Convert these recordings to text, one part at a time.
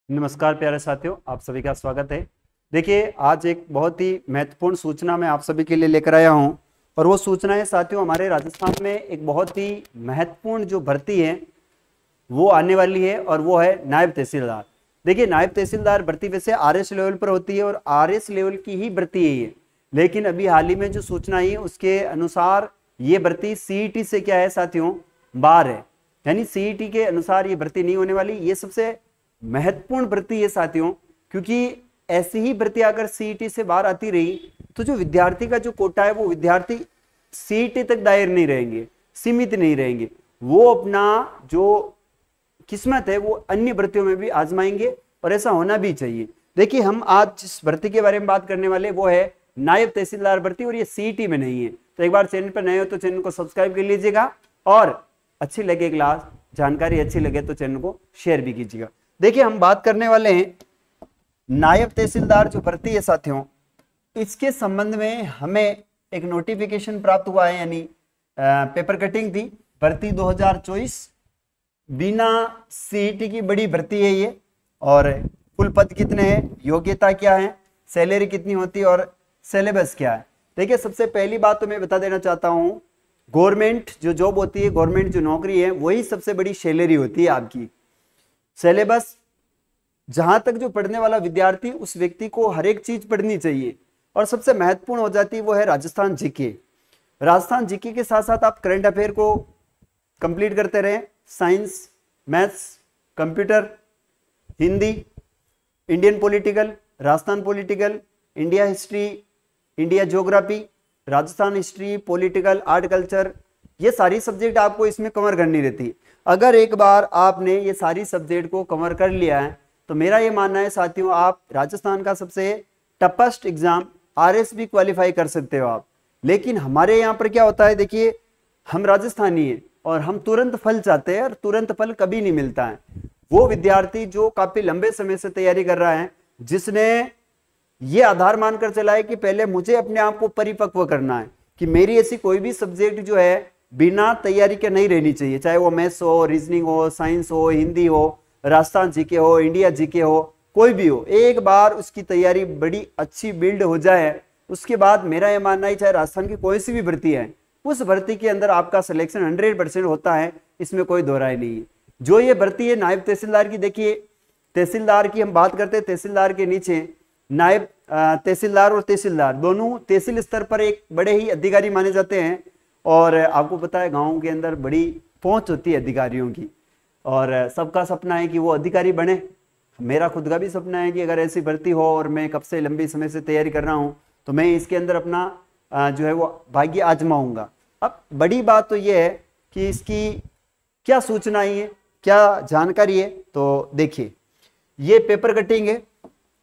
नमस्कार प्यारे साथियों, आप सभी का स्वागत है। देखिए, आज एक बहुत ही महत्वपूर्ण सूचना मैं आप सभी के लिए लेकर आया हूं और वो सूचना है साथियों, हमारे राजस्थान में एक बहुत ही महत्वपूर्ण जो भर्ती है वो आने वाली है और वो है नायब तहसीलदार। देखिए, नायब तहसीलदार भर्ती वैसे आरएस लेवल पर होती है और आरएस लेवल की ही भर्ती है ये, लेकिन अभी हाल ही में जो सूचना आई उसके अनुसार ये भर्ती सीईटी से क्या है साथियों, बाहर है। यानी सीईटी के अनुसार ये भर्ती नहीं होने वाली। ये सबसे महत्वपूर्ण भर्ती है साथियों, क्योंकि ऐसी ही भर्ती अगर सीईटी से बाहर आती रही तो जो विद्यार्थी का जो कोटा है वो विद्यार्थी सीईटी तक दायर नहीं रहेंगे, सीमित नहीं रहेंगे। वो अपना जो किस्मत है वो अन्य भर्तियों में भी आजमाएंगे और ऐसा होना भी चाहिए। देखिए, हम आज जिस भर्ती के बारे में बात करने वाले वो है नायब तहसीलदार भर्ती और ये सीईटी में नहीं है। तो एक बार चैनल पर नए हो तो चैनल को सब्सक्राइब कर लीजिएगा और अच्छी लगे क्लास, जानकारी अच्छी लगे तो चैनल को शेयर भी कीजिएगा। देखिए, हम बात करने वाले हैं नायब तहसीलदार जो भर्ती है साथियों, इसके संबंध में हमें एक नोटिफिकेशन प्राप्त हुआ है, यानी पेपर कटिंग थी। भर्ती 2024 बिना सीईटी की बड़ी भर्ती है ये। और कुल पद कितने हैं, योग्यता क्या है, सैलरी कितनी होती है और सिलेबस क्या है। देखिए, सबसे पहली बात तो मैं बता देना चाहता हूँ, गवर्नमेंट जो जॉब होती है, गवर्नमेंट जो नौकरी है, वही सबसे बड़ी सैलरी होती है आपकी। सिलेबस, जहां तक जो पढ़ने वाला विद्यार्थी, उस व्यक्ति को हर एक चीज पढ़नी चाहिए और सबसे महत्वपूर्ण हो जाती है वो है राजस्थान जीके। राजस्थान जीके के साथ साथ आप करंट अफेयर को कंप्लीट करते रहें, science, maths, computer, Hindi, Indian political, Rajasthan political, India history, India geography, Rajasthan history, political, art culture, ये सारी सब्जेक्ट आपको इसमें कवर करनी रहती है। अगर एक बार आपने ये सारी सब्जेक्ट को कवर कर लिया है तो मेरा ये मानना है साथियों, आप राजस्थान का सबसे टफेस्ट एग्जाम आरएस भी क्वालिफाई कर सकते हो आप। लेकिन हमारे यहाँ पर क्या होता है, देखिए, हम राजस्थानी हैं और हम तुरंत फल चाहते हैं और तुरंत फल कभी नहीं मिलता है। वो विद्यार्थी जो काफी लंबे समय से तैयारी कर रहा है, जिसने ये आधार मानकर चला है कि पहले मुझे अपने आप को परिपक्व करना है कि मेरी ऐसी कोई भी सब्जेक्ट जो है बिना तैयारी के नहीं रहनी चाहिए, चाहे वो मैथ्स हो, रीजनिंग हो, साइंस हो, हिंदी हो, राजस्थान जीके हो, इंडिया जीके हो, कोई भी हो। एक बार उसकी तैयारी बड़ी अच्छी बिल्ड हो जाए, उसके बाद मेरा यह मानना है चाहे राजस्थान की कोई सी भी भर्ती है, उस भर्ती के अंदर आपका सिलेक्शन 100% होता है, इसमें कोई दो राय नहीं है। जो ये भर्ती है नायब तहसीलदार की, देखिए, तहसीलदार की हम बात करते हैं, तहसीलदार के नीचे नायब तहसीलदार और तहसीलदार दोनों तहसील स्तर पर एक बड़े ही अधिकारी माने जाते हैं। और आपको पता है गाँव के अंदर बड़ी पहुंच होती है अधिकारियों की और सबका सपना है कि वो अधिकारी बने। मेरा खुद का भी सपना है कि अगर ऐसी भर्ती हो और मैं कब से लंबी समय से तैयारी कर रहा हूँ तो मैं इसके अंदर अपना जो है वो भाग्य आजमाऊंगा। अब बड़ी बात तो ये है कि इसकी क्या सूचना है, क्या जानकारी है, तो देखिए, ये पेपर कटिंग है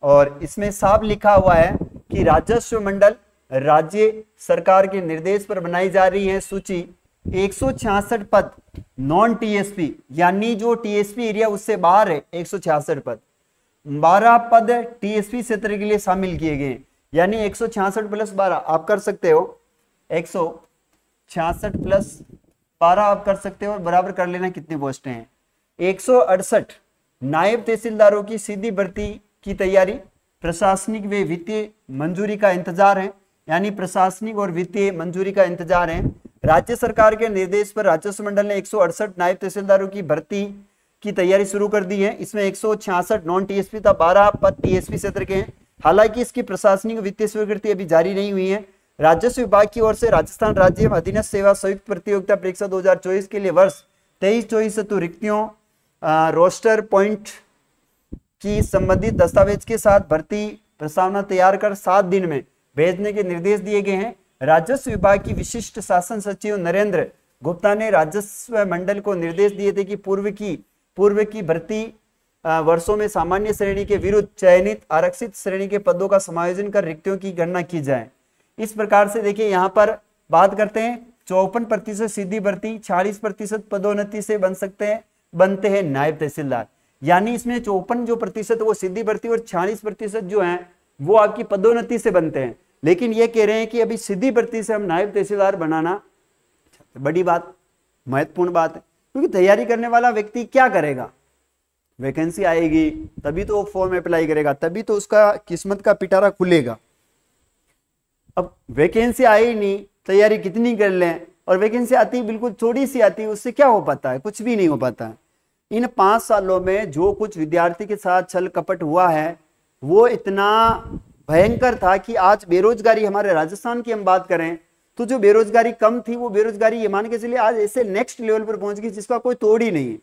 और इसमें साफ लिखा हुआ है कि राजस्व मंडल राज्य सरकार के निर्देश पर बनाई जा रही है सूची 166 पद नॉन टीएसपी, यानी जो टीएसपी एरिया उससे बाहर है 166 पद, 12 पद टीएसपी क्षेत्र के लिए शामिल किए गए, यानी 166 प्लस 12 आप कर सकते हो, 166 प्लस 12 आप कर सकते हो और बराबर कर लेना कितनी पोस्टें हैं। 168 नायब तहसीलदारों की सीधी भर्ती की तैयारी, प्रशासनिक व वित्तीय मंजूरी का इंतजार है, यानी प्रशासनिक और वित्तीय मंजूरी का इंतजार है। राज्य सरकार के निर्देश पर राजस्व मंडल ने 168 नायब तहसीलदारों की भर्ती की तैयारी शुरू कर दी है। इसमें 166 नॉन टीएसपी था, 12 पद टीएसपी क्षेत्र के हैं। हालांकि इसकी प्रशासनिक वित्तीय स्वीकृति अभी जारी नहीं हुई है। राजस्व विभाग की ओर से राजस्थान राज्य अधीनस्थ सेवा संयुक्त प्रतियोगिता परीक्षा 2024 के लिए वर्ष 23-24 हेतु रिक्तियों रोस्टर पॉइंट की संबंधित दस्तावेज के साथ भर्ती प्रस्तावना तैयार कर 7 दिन में भेजने के निर्देश दिए गए हैं। राजस्व विभाग की विशिष्ट शासन सचिव नरेंद्र गुप्ता ने राजस्व मंडल को निर्देश दिए थे कि पूर्व की भर्ती वर्षों में सामान्य श्रेणी के विरुद्ध चयनित आरक्षित श्रेणी के पदों का समायोजन कर रिक्तियों की गणना की जाए। इस प्रकार से देखिए, यहाँ पर बात करते हैं 54% सीधी भर्ती, 40% पदोन्नति से बनते हैं नायब तहसीलदार, यानी इसमें 54 जो प्रतिशत वो सीधी भर्ती और 40% जो है वो आपकी पदोन्नति से बनते हैं। लेकिन ये कह रहे हैं कि अभी सीधी भर्ती से हम नायब तहसीलदार बनाना बड़ी बात, महत्वपूर्ण बात है, क्योंकि तैयारी करने वाला व्यक्ति क्या करेगा, वैकेंसी आएगी तभी तो वो फॉर्म अप्लाई करेगा, तभी तो उसका किस्मत का पिटारा खुलेगा। अब वैकेंसी आई नहीं, तैयारी कितनी कर लें, और वैकेंसी आती बिल्कुल थोड़ी सी आती है, उससे क्या हो पाता है? कुछ भी नहीं हो पाता है। इन 5 सालों में जो कुछ विद्यार्थी के साथ छल कपट हुआ है वो इतना भयंकर था कि आज बेरोजगारी, हमारे राजस्थान की हम बात करें तो जो बेरोजगारी कम थी वो बेरोजगारी ये मान के चलिए आज ऐसे नेक्स्ट लेवल पर पहुंच गई जिसका कोई तोड़ ही नहीं है।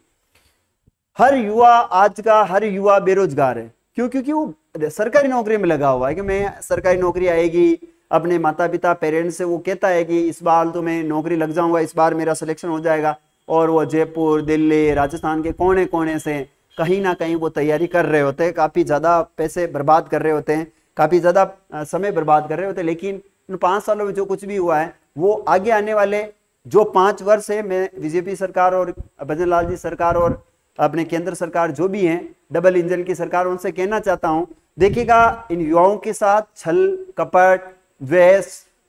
हर युवा, आज का हर युवा बेरोजगार है। क्यों? क्योंकि वो सरकारी नौकरी में लगा हुआ है कि मैं सरकारी नौकरी आएगी, अपने माता पिता पेरेंट्स से वो कहता है कि इस बार तो मैं नौकरी लग जाऊंगा, इस बार मेरा सिलेक्शन हो जाएगा, और वो जयपुर, दिल्ली, राजस्थान के कोने कोने से कहीं ना कहीं वो तैयारी कर रहे होते हैं, काफ़ी ज़्यादा पैसे बर्बाद कर रहे होते हैं, काफ़ी ज़्यादा समय बर्बाद कर रहे होते हैं। लेकिन इन 5 सालों में जो कुछ भी हुआ है वो आगे आने वाले जो 5 वर्ष है, मैं बीजेपी सरकार और भजन लाल जी सरकार और अपने केंद्र सरकार जो भी हैं, डबल इंजन की सरकार, उनसे कहना चाहता हूँ, देखिएगा इन युवाओं के साथ छल कपट द्वेष,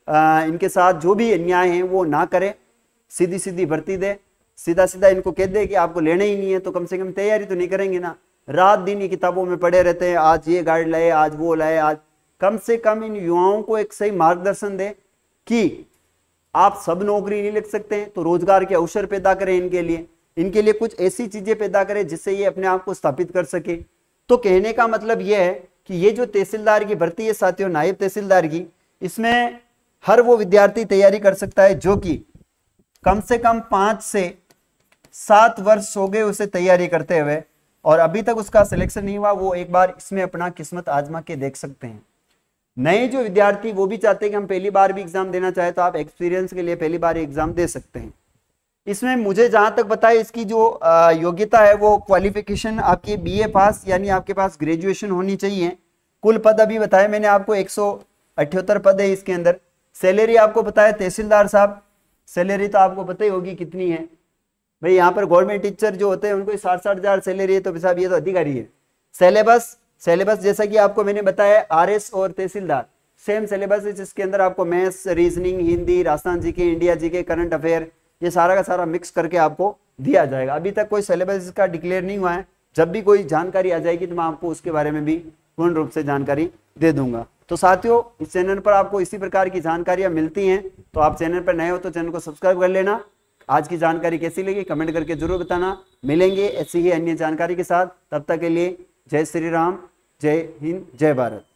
इनके साथ जो भी अन्याय है वो ना करें, सीधी सीधी भर्ती दे, सीधा सीधा इनको कह दे कि आपको लेना ही नहीं है तो कम से कम तैयारी तो नहीं करेंगे ना। रात दिन ये किताबों में पढ़े रहते हैं, आज ये गाइड लाए, आज वो लाए, आज कम से कम इन युवाओं को एक सही मार्गदर्शन दे कि आप सब नौकरी नहीं लग सकते हैं तो रोजगार के अवसर पैदा करें, इनके लिए कुछ ऐसी चीजें पैदा करें जिससे ये अपने आप को स्थापित कर सके। तो कहने का मतलब यह है कि ये जो तहसीलदार की भर्ती है साथियों, नायब तहसीलदार की, इसमें हर वो विद्यार्थी तैयारी कर सकता है जो कि कम से कम 5 से 7 वर्ष हो गए उसे तैयारी करते हुए और अभी तक उसका सिलेक्शन नहीं हुआ, वो एक बार इसमें अपना किस्मत आजमा के देख सकते हैं। नए जो विद्यार्थी वो भी चाहते हैं कि हम पहली बार भी एग्जाम देना चाहे तो आप एक्सपीरियंस के लिए पहली बार एग्जाम दे सकते हैं। इसमें मुझे जहां तक पता है इसकी जो योग्यता है वो क्वालिफिकेशन आपकी बीए पास यानी आपके पास ग्रेजुएशन होनी चाहिए। कुल पद अभी बताया मैंने आपको 178 पद है इसके अंदर। सैलरी आपको पता है तहसीलदार साहब, सैलरी तो आपको पता ही होगी कितनी है भाई। यहाँ पर गवर्नमेंट टीचर जो होते हैं उनको 60-60 हज़ार सैलरी है, तो साहब ये तो अधिकारी है। सिलेबस जैसा कि आपको मैंने बताया आरएस और तहसीलदार सेम सिलेबस है, जिसके अंदर आपको maths, reasoning, Hindi, Rajasthan GK, India GK, current affair, ये सारा का सारा मिक्स करके आपको दिया जाएगा। अभी तक कोई सिलेबस इसका डिक्लेयर नहीं हुआ है, जब भी कोई जानकारी आ जाएगी तो मैं आपको उसके बारे में भी पूर्ण रूप से जानकारी दे दूंगा। तो साथियों इस चैनल पर आपको इसी प्रकार की जानकारियां मिलती हैं, तो आप चैनल पर नए हो तो चैनल को सब्सक्राइब कर लेना। आज की जानकारी कैसी लगी कमेंट करके जरूर बताना। मिलेंगे ऐसी ही अन्य जानकारी के साथ, तब तक के लिए जय श्री राम, जय हिंद, जय भारत।